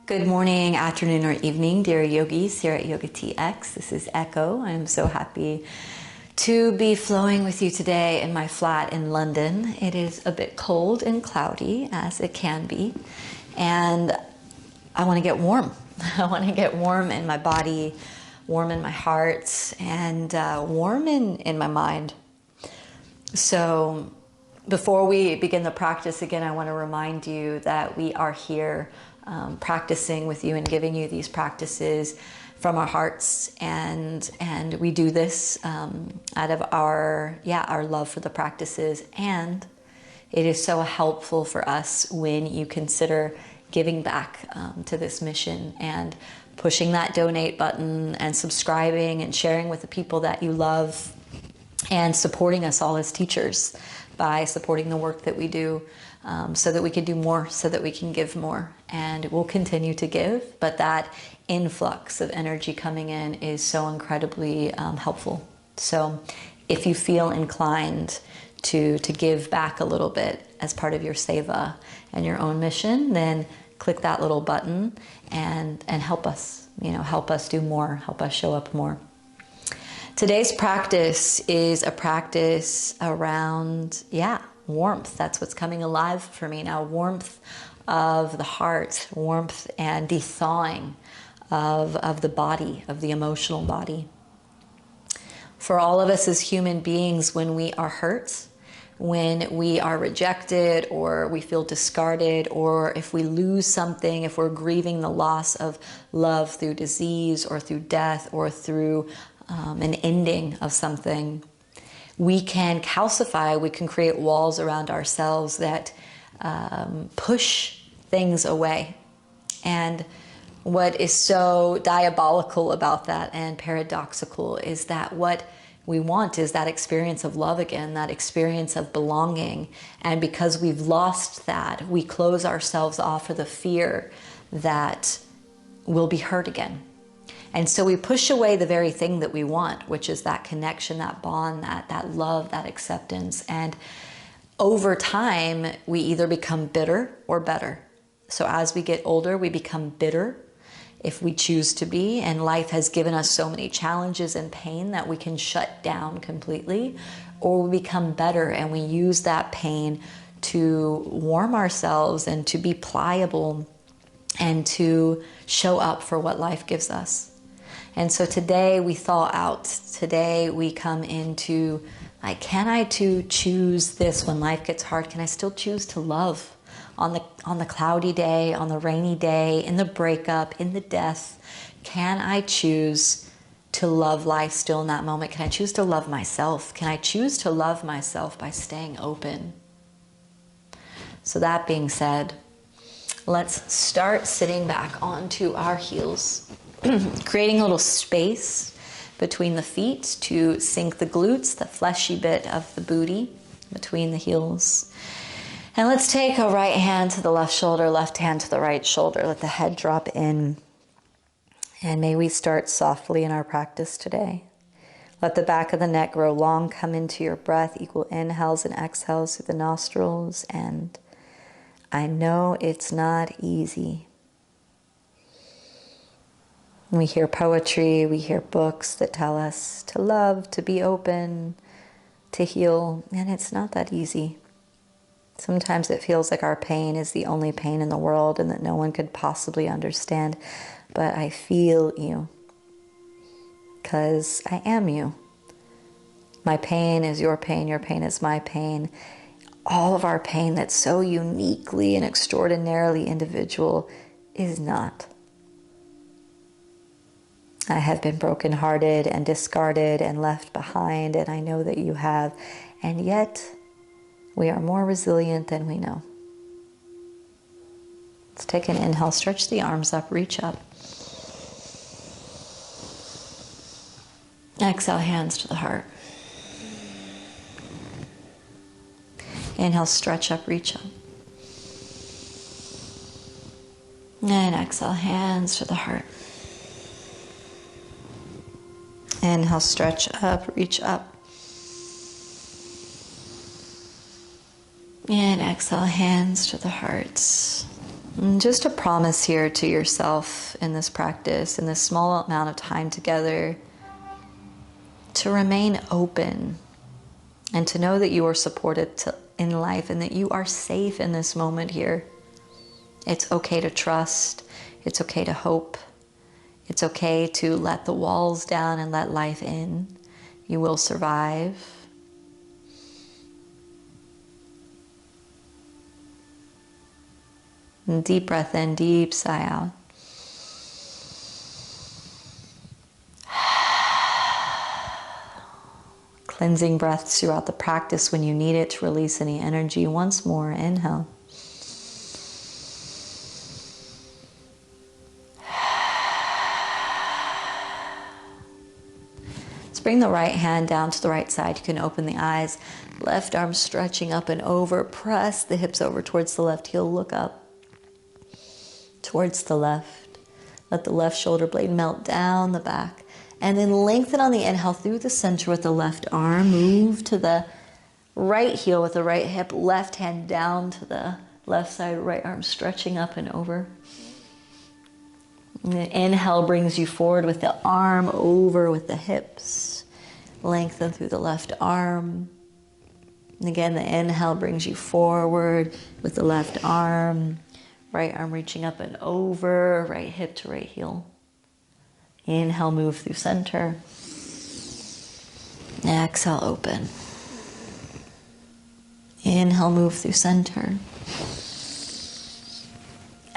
Good morning, afternoon, or evening, dear yogis here at Yoga TX. This is Echo. I'm so happy to be flowing with you today in my flat in London. It is a bit cold and cloudy, as it can be, and I want to get warm. I want to get warm in my body, warm in my heart, and warm in my mind. So before we begin the practice again, I want to remind you that we are here practicing with you and giving you these practices from our hearts, and we do this out of our love for the practices. And it is so helpful for us when you consider giving back to this mission and pushing that donate button and subscribing and sharing with the people that you love and supporting us all as teachers by supporting the work that we do, so that we can do more, so that we can give more. And we'll continue to give, but that influx of energy coming in is so incredibly helpful. So if you feel inclined to give back a little bit as part of your seva and your own mission, then click that little button and help us, help us do more, help us show up more. Today's practice is a practice around, warmth. That's what's coming alive for me now. Warmth of the heart, warmth and thawing of the body, of the emotional body. For all of us as human beings, when we are hurt, when we are rejected, or we feel discarded, or if we lose something, if we're grieving the loss of love through disease or through death or through an ending of something, we can calcify, we can create walls around ourselves that push things away. And what is so diabolical about that and paradoxical is that what we want is that experience of love again, that experience of belonging. And because we've lost that, we close ourselves off for the fear that we'll be hurt again. And so we push away the very thing that we want, which is that connection, that bond, that love, that acceptance. And over time, we either become bitter or better. So as we get older, we become bitter if we choose to be. And life has given us so many challenges and pain that we can shut down completely. Or we become better and we use that pain to warm ourselves and to be pliable and to show up for what life gives us. And so today we thaw out. Today we come into, can I choose this when life gets hard? Can I still choose to love on the cloudy day, on the rainy day, in the breakup, in the death? Can I choose to love life still in that moment? Can I choose to love myself? Can I choose to love myself by staying open? So that being said, let's start sitting back onto our heels. Creating a little space between the feet to sink the glutes, the fleshy bit of the booty between the heels. And let's take a right hand to the left shoulder, left hand to the right shoulder. Let the head drop in. And may we start softly in our practice today. Let the back of the neck grow long. Come into your breath, equal inhales and exhales through the nostrils. And I know it's not easy. We hear poetry, we hear books that tell us to love, to be open, to heal, and it's not that easy. Sometimes it feels like our pain is the only pain in the world and that no one could possibly understand, but I feel you, because I am you. My pain is your pain is my pain. All of our pain that's so uniquely and extraordinarily individual is not. I have been brokenhearted and discarded and left behind, and I know that you have, and yet we are more resilient than we know. Let's take an inhale, stretch the arms up, reach up. Exhale, hands to the heart. Inhale, stretch up, reach up. And exhale, hands to the heart. Inhale, stretch up, reach up. And exhale, hands to the heart. And just a promise here to yourself in this practice, in this small amount of time together, to remain open and to know that you are supported in life and that you are safe in this moment here. It's okay to trust. It's okay to hope. It's okay to let the walls down and let life in. You will survive. And deep breath in, deep sigh out. Cleansing breaths throughout the practice when you need it to release any energy. Once more, inhale. Let's bring the right hand down to the right side. You can open the eyes. Left arm stretching up and over. Press the hips over towards the left heel. Look up towards the left. Let the left shoulder blade melt down the back. And then lengthen on the inhale through the center with the left arm. Move to the right heel with the right hip. Left hand down to the left side. Right arm stretching up and over. And the inhale brings you forward with the arm over with the hips. Lengthen through the left arm. And again, the inhale brings you forward with the left arm. Right arm reaching up and over. Right hip to right heel. Inhale, move through center. Exhale, open. Inhale, move through center.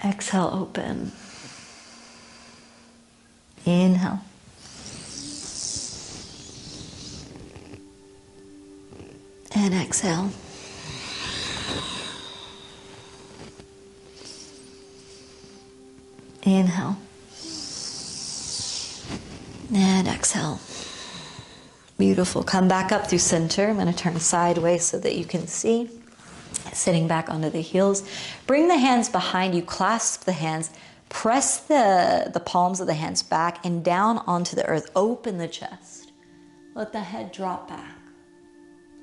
Exhale, open. Inhale. And exhale. Inhale. And exhale. Beautiful. Come back up through center. I'm going to turn sideways so that you can see. Sitting back onto the heels. Bring the hands behind you. Clasp the hands. Press the palms of the hands back and down onto the earth. Open the chest. Let the head drop back.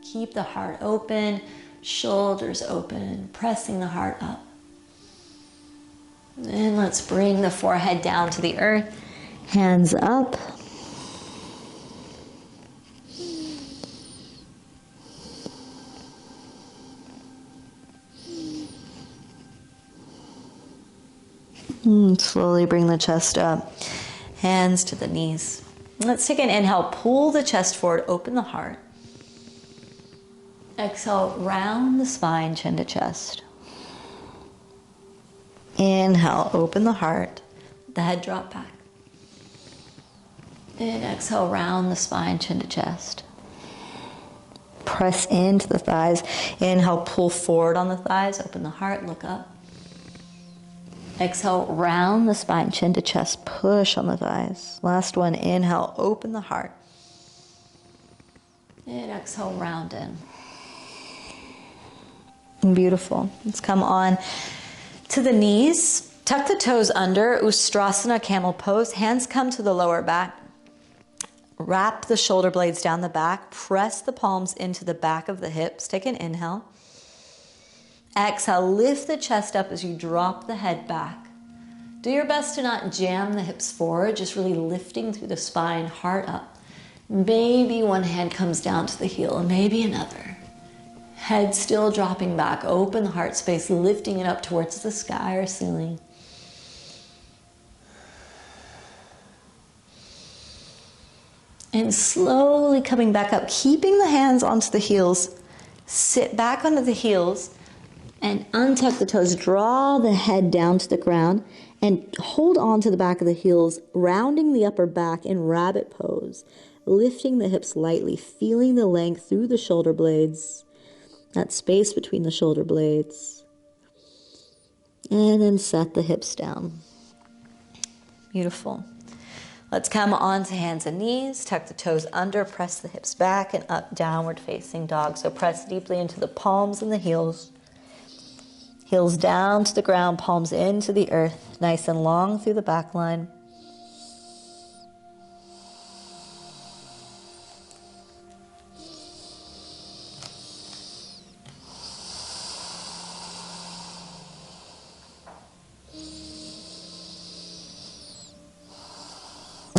Keep the heart open. Shoulders open. Pressing the heart up. And let's bring the forehead down to the earth. Hands up. Slowly bring the chest up. Hands to the knees. Let's take an inhale. Pull the chest forward. Open the heart. Exhale. Round the spine, chin to chest. Inhale. Open the heart. The head drop back. And exhale. Round the spine, chin to chest. Press into the thighs. Inhale. Pull forward on the thighs. Open the heart. Look up. Exhale, round the spine, chin to chest, push on the thighs. Last one, inhale, open the heart. And exhale, round in. Beautiful. Let's come on to the knees. Tuck the toes under, Ustrasana, camel pose. Hands come to the lower back. Wrap the shoulder blades down the back. Press the palms into the back of the hips. Take an inhale. Exhale, lift the chest up as you drop the head back. Do your best to not jam the hips forward, just really lifting through the spine, heart up. Maybe one hand comes down to the heel, and maybe another. Head still dropping back, open the heart space, lifting it up towards the sky or ceiling. And slowly coming back up, keeping the hands onto the heels. Sit back onto the heels. And untuck the toes, draw the head down to the ground, and hold on to the back of the heels, rounding the upper back in rabbit pose, lifting the hips lightly, feeling the length through the shoulder blades, that space between the shoulder blades. And then set the hips down. Beautiful. Let's come onto hands and knees, tuck the toes under, press the hips back and up, downward facing dog. So press deeply into the palms and the heels. Heels down to the ground, palms into the earth, nice and long through the back line.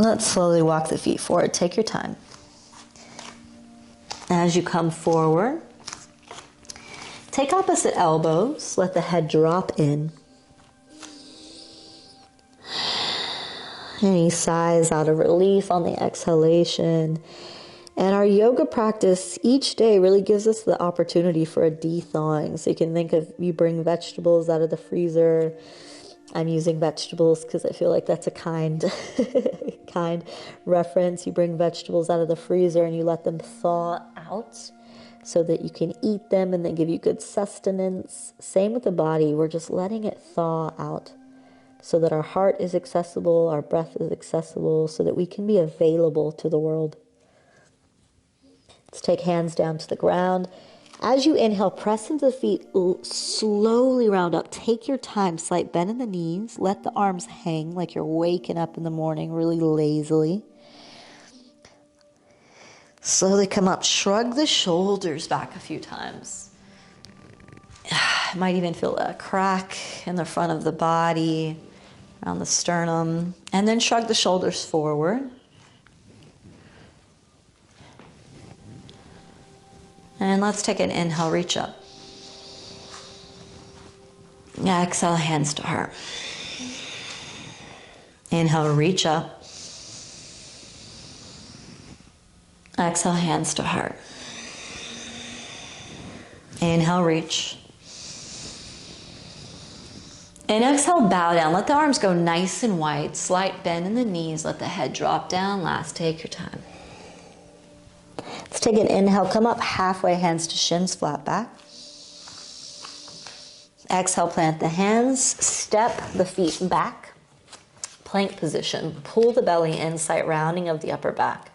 Let's slowly walk the feet forward. Take your time. As you come forward, take opposite elbows. Let the head drop in. Any sighs out of relief on the exhalation. And our yoga practice each day really gives us the opportunity for a de-thawing. So you can think of, you bring vegetables out of the freezer. I'm using vegetables because I feel like that's a kind reference. You bring vegetables out of the freezer and you let them thaw out so that you can eat them and they give you good sustenance. Same with the body. We're just letting it thaw out so that our heart is accessible, our breath is accessible, so that we can be available to the world. Let's take hands down to the ground. As you inhale, press into the feet, slowly round up. Take your time, slight bend in the knees. Let the arms hang like you're waking up in the morning really lazily. Slowly come up, shrug the shoulders back a few times. Might even feel a crack in the front of the body, around the sternum. And then shrug the shoulders forward. And let's take an inhale, reach up. Exhale, hands to heart. Inhale, reach up. Exhale, hands to heart. Inhale, reach. And exhale, bow down. Let the arms go nice and wide. Slight bend in the knees. Let the head drop down. Last, take your time. Let's take an inhale. Come up halfway, hands to shins, flat back. Exhale, plant the hands. Step the feet back. Plank position. Pull the belly in, slight rounding of the upper back.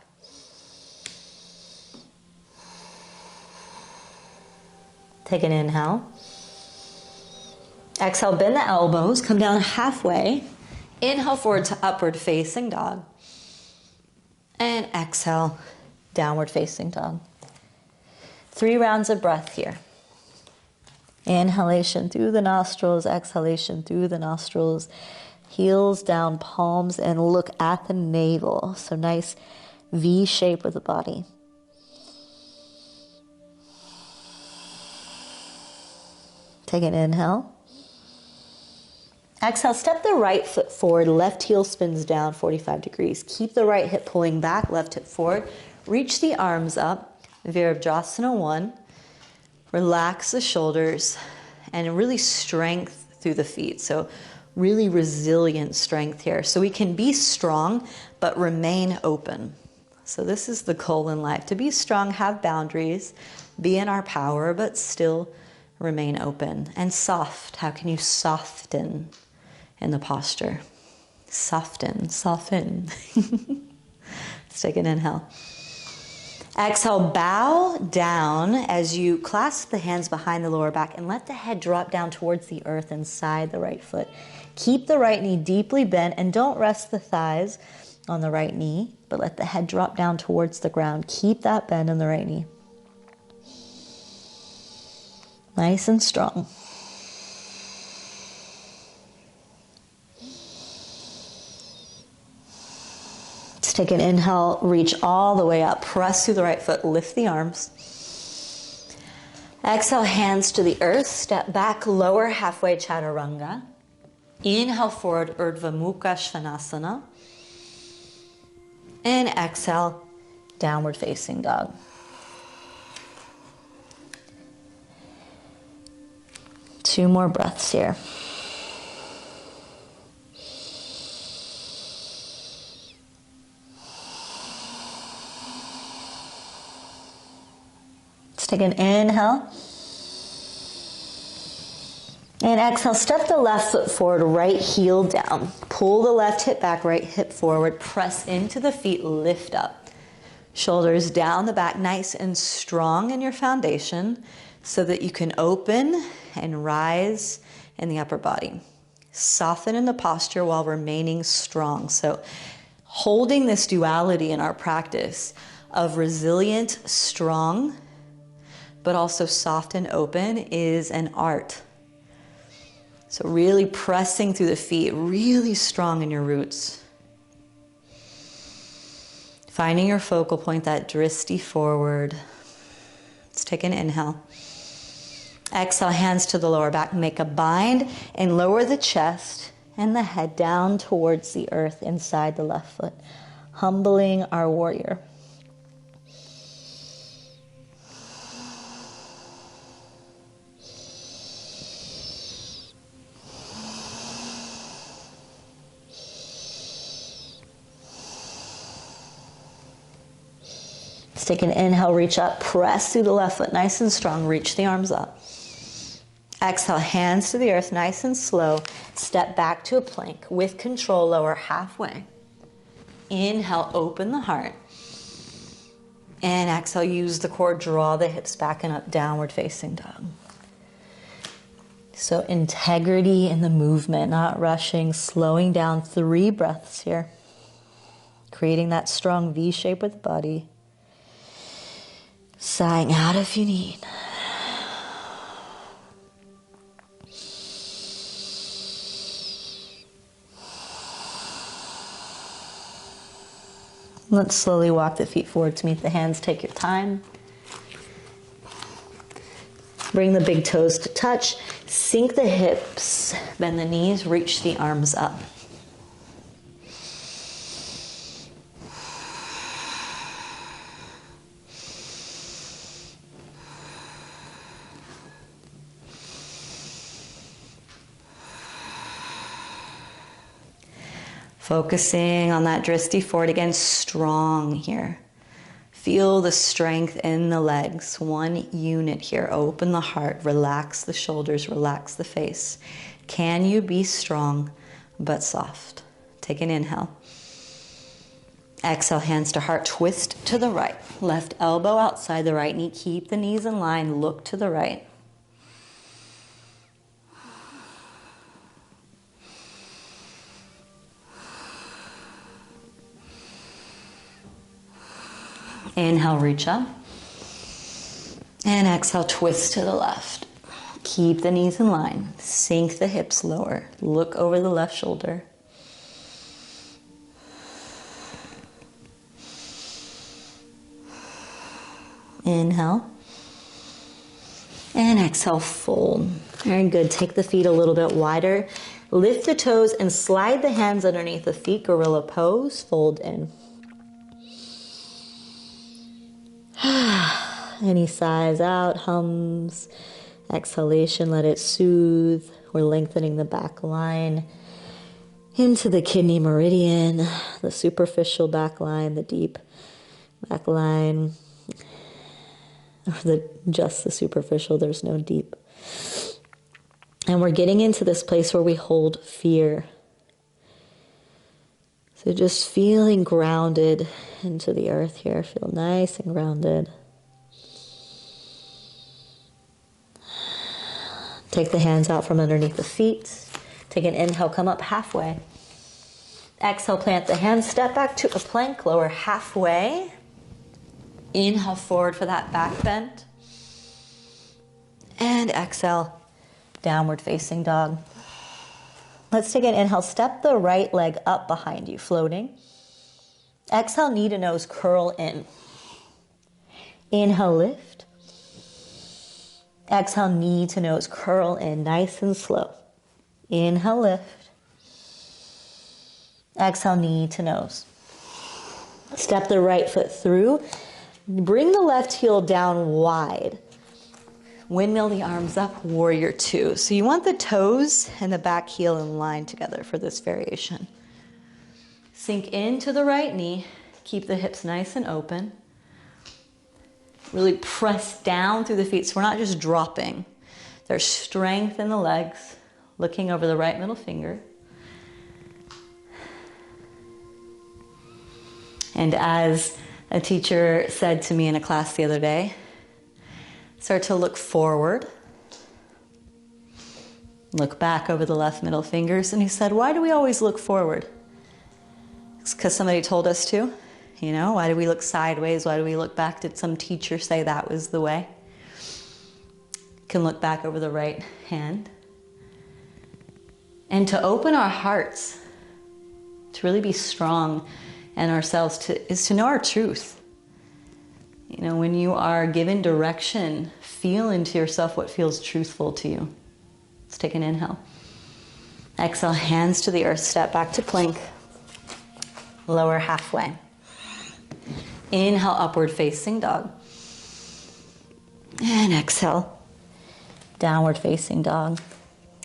Take an inhale. Exhale, bend the elbows, come down halfway. Inhale forward to upward facing dog. And exhale, downward facing dog. 3 rounds of breath here. Inhalation through the nostrils, exhalation through the nostrils. Heels down, palms, and look at the navel. So nice V shape of the body. Take an inhale. Exhale, step the right foot forward, left heel spins down 45 degrees. Keep the right hip pulling back, left hip forward. Reach the arms up, Virabhadrasana 1. Relax the shoulders and really strength through the feet. So really resilient strength here. So we can be strong, but remain open. So this is the goal in life, to be strong, have boundaries, be in our power, but still remain open. And soft, how can you soften in the posture? Soften, soften. Let's take an inhale. Exhale, bow down as you clasp the hands behind the lower back and let the head drop down towards the earth inside the right foot. Keep the right knee deeply bent and don't rest the thighs on the right knee, but let the head drop down towards the ground. Keep that bend in the right knee. Nice and strong. Let's take an inhale, reach all the way up, press through the right foot, lift the arms. Exhale, hands to the earth, step back, lower halfway chaturanga. Inhale forward, Urdhva Mukha Svanasana. And exhale, downward facing dog. Two more breaths here. Let's take an inhale. And exhale, step the left foot forward, right heel down. Pull the left hip back, right hip forward. Press into the feet, lift up. Shoulders down the back, nice and strong in your foundation so that you can open and rise in the upper body. Soften in the posture while remaining strong. So holding this duality in our practice of resilient, strong, but also soft and open is an art. So really pressing through the feet, really strong in your roots. Finding your focal point, that drishti forward. Let's take an inhale. Exhale, hands to the lower back. Make a bind and lower the chest and the head down towards the earth inside the left foot. Humbling our warrior. Let's take an inhale, reach up, press through the left foot, nice and strong, reach the arms up. Exhale, hands to the earth, nice and slow. Step back to a plank. With control, lower halfway. Inhale, open the heart. And exhale, use the core, draw the hips back and up, downward facing dog. So integrity in the movement, not rushing, slowing down. 3 breaths here. Creating that strong V shape with the body. Sighing out if you need. Let's slowly walk the feet forward to meet the hands. Take your time. Bring the big toes to touch. Sink the hips. Bend the knees. Reach the arms up. Focusing on that drishti forward again, strong here. Feel the strength in the legs, one unit here. Open the heart, relax the shoulders, relax the face. Can you be strong but soft? Take an inhale. Exhale, hands to heart, twist to the right. Left elbow outside the right knee, keep the knees in line, look to the right. Inhale, reach up. And exhale, twist to the left. Keep the knees in line. Sink the hips lower. Look over the left shoulder. Inhale. And exhale, fold. Very good. Take the feet a little bit wider. Lift the toes and slide the hands underneath the feet. Gorilla pose. Fold in. Any sighs out, hums, exhalation, let it soothe. We're lengthening the back line into the kidney meridian, the superficial back line, the deep back line, or just the superficial, there's no deep. And we're getting into this place where we hold fear. So just feeling grounded into the earth here. Feel nice and grounded. Take the hands out from underneath the feet. Take an inhale, come up halfway. Exhale, plant the hands, step back to a plank, lower halfway. Inhale forward for that back bend. And exhale, downward facing dog. Let's take an inhale, step the right leg up behind you, floating. Exhale, knee to nose, curl in. Inhale, lift. Exhale, knee to nose, curl in, nice and slow. Inhale, lift. Exhale, knee to nose. Step the right foot through. Bring the left heel down wide. Windmill the arms up, warrior 2. So you want the toes and the back heel in line together for this variation. Sink into the right knee. Keep the hips nice and open. Really press down through the feet so we're not just dropping. There's strength in the legs. Looking over the right middle finger. And as a teacher said to me in a class the other day, start to look forward. Look back over the left middle fingers. And he said, why do we always look forward? It's because somebody told us to. You know, why do we look sideways? Why do we look back? Did some teacher say that was the way? Can look back over the right hand. And to open our hearts, to really be strong and ourselves is to know our truth. You know, when you are given direction, feel into yourself what feels truthful to you. Let's take an inhale. Exhale, hands to the earth, step back to plank. Lower halfway. Inhale, upward facing dog. And exhale, downward facing dog.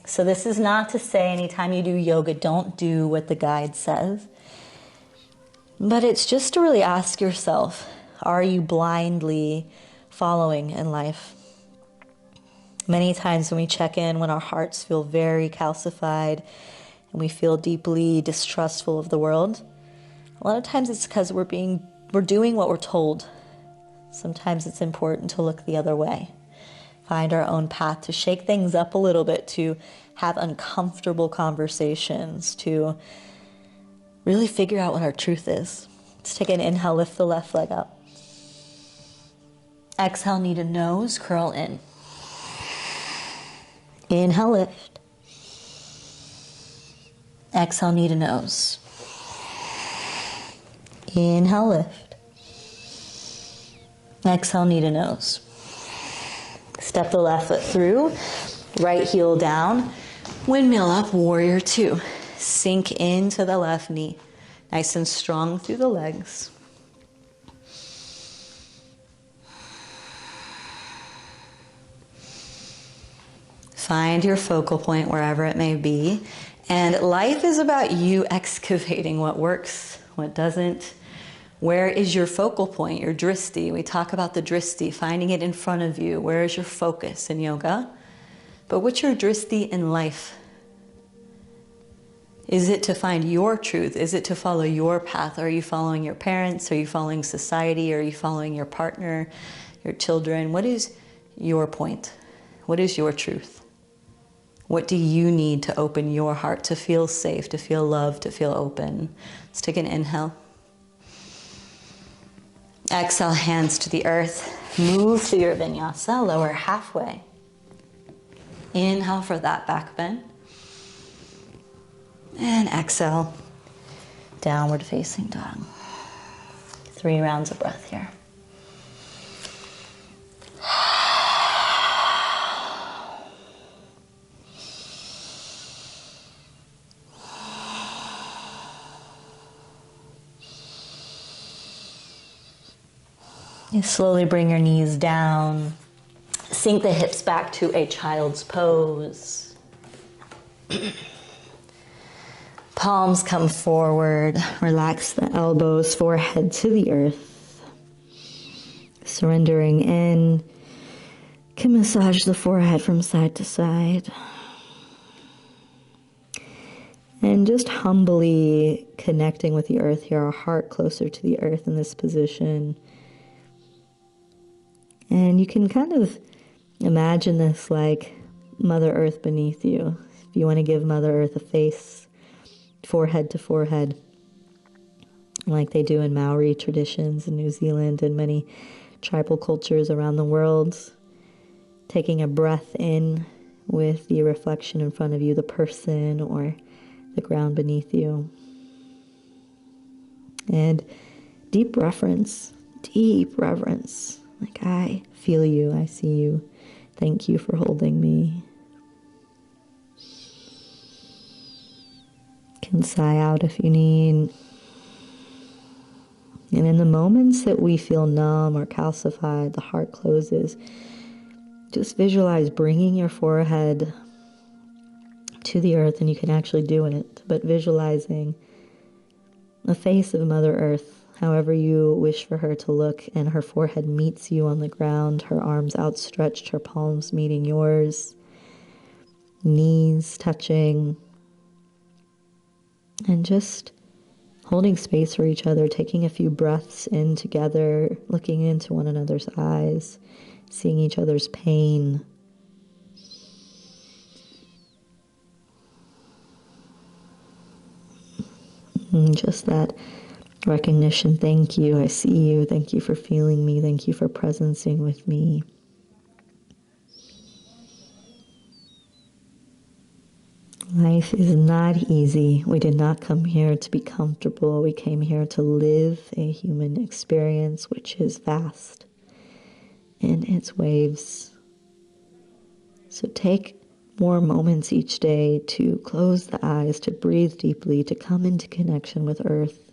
So this is not to say anytime you do yoga, don't do what the guide says. But it's just to really ask yourself, are you blindly following in life? Many times when we check in, when our hearts feel very calcified and we feel deeply distrustful of the world, a lot of times it's because we're doing what we're told. Sometimes it's important to look the other way, find our own path, to shake things up a little bit, to have uncomfortable conversations, to really figure out what our truth is. Let's take an inhale, lift the left leg up. Exhale, knee to nose, curl in. Inhale, lift. Exhale, knee to nose. Inhale, lift. Exhale, knee to nose. Step the left foot through, right heel down. Windmill up, warrior two. Sink into the left knee. Nice and strong through the legs. Find your focal point wherever it may be. And life is about you excavating what works, what doesn't. Where is your focal point, your dristi? We talk about the dristi, finding it in front of you. Where is your focus in yoga? But what's your dristi in life? Is it to find your truth? Is it to follow your path? Are you following your parents? Are you following society? Are you following your partner, your children? What is your point? What is your truth? What do you need to open your heart, to feel safe, to feel loved, to feel open? Let's take an inhale. Exhale, hands to the earth. Move through your vinyasa, lower halfway. Inhale for that back bend. And exhale, downward facing dog. 3 rounds of breath here. You slowly bring your knees down. Sink the hips back to a child's pose. Palms come forward. Relax the elbows, forehead to the earth. Surrendering in. Can massage the forehead from side to side. And just humbly connecting with the earth here, our heart closer to the earth in this position. And you can kind of imagine this like Mother Earth beneath you. If you want to give Mother Earth a face, forehead to forehead, like they do in Maori traditions in New Zealand and many tribal cultures around the world. Taking a breath in with the reflection in front of you, the person or the ground beneath you. And deep reverence. Like, I feel you, I see you. Thank you for holding me. Can sigh out if you need. And in the moments that we feel numb or calcified, the heart closes, just visualize bringing your forehead to the earth, and you can actually do it, but visualizing the face of Mother Earth, however you wish for her to look, and her forehead meets you on the ground, her arms outstretched, her palms meeting yours, knees touching, and just holding space for each other, taking a few breaths in together, looking into one another's eyes, seeing each other's pain. And just that recognition, thank you, I see you, thank you for feeling me, thank you for presencing with me. Life is not easy. We did not come here to be comfortable. We came here to live a human experience which is vast in its waves. So take more moments each day to close the eyes, to breathe deeply, to come into connection with Earth.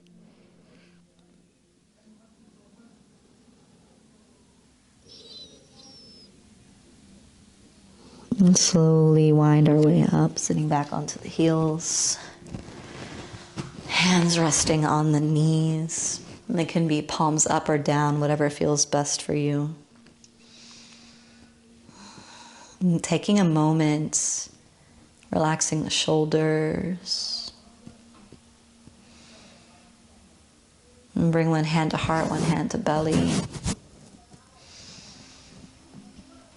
And slowly wind our way up, sitting back onto the heels. Hands resting on the knees. And they can be palms up or down, whatever feels best for you. And taking a moment, relaxing the shoulders. And bring one hand to heart, one hand to belly.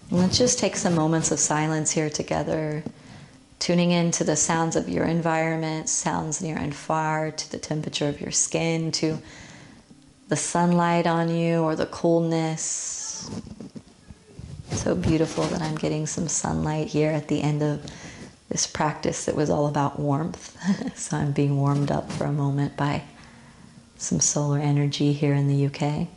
And let's just take some moments of silence here together, tuning into the sounds of your environment, sounds near and far, to the temperature of your skin, to the sunlight on you or the coolness. So beautiful that I'm getting some sunlight here at the end of this practice that was all about warmth. So I'm being warmed up for a moment by some solar energy here in the UK.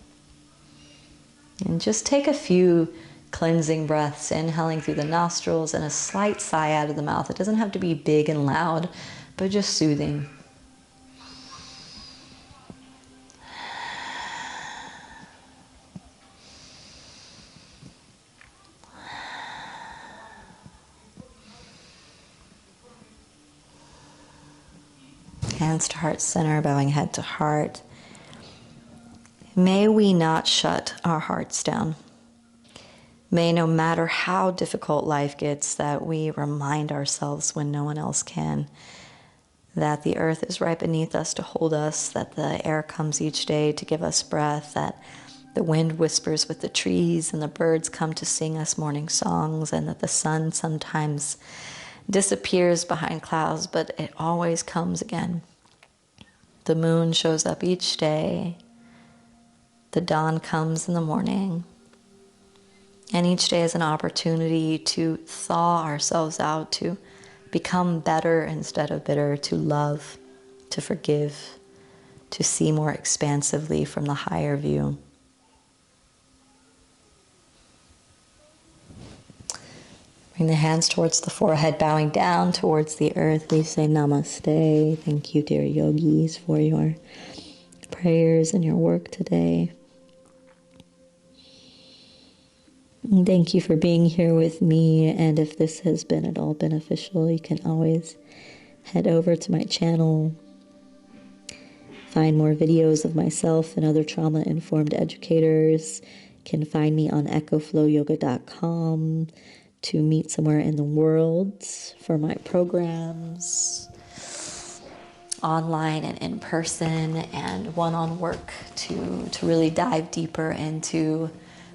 And just take a few cleansing breaths, inhaling through the nostrils and a slight sigh out of the mouth. It doesn't have to be big and loud, but just soothing. Hands to heart center, bowing head to heart. May we not shut our hearts down. May, no matter how difficult life gets, that we remind ourselves when no one else can, that the earth is right beneath us to hold us, that the air comes each day to give us breath, that the wind whispers with the trees and the birds come to sing us morning songs, and that the sun sometimes disappears behind clouds, but it always comes again. The moon shows up each day. The dawn comes in the morning. And each day is an opportunity to thaw ourselves out, to become better instead of bitter, to love, to forgive, to see more expansively from the higher view. Bring the hands towards the forehead, bowing down towards the earth. We say namaste. Thank you, dear yogis, for your prayers and your work today. Thank you for being here with me, and if this has been at all beneficial, you can always head over to my channel, find more videos of myself and other trauma-informed educators. You can find me on echoflowyoga.com to meet somewhere in the world for my programs, online and in person, and one-on work to really dive deeper into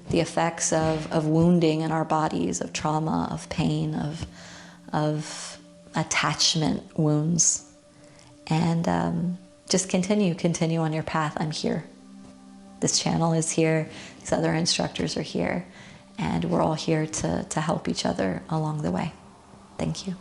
the effects of wounding in our bodies, of trauma, of pain, of attachment wounds. And just continue on your path. I'm here. This channel is here. These other instructors are here. And we're all here to help each other along the way. Thank you.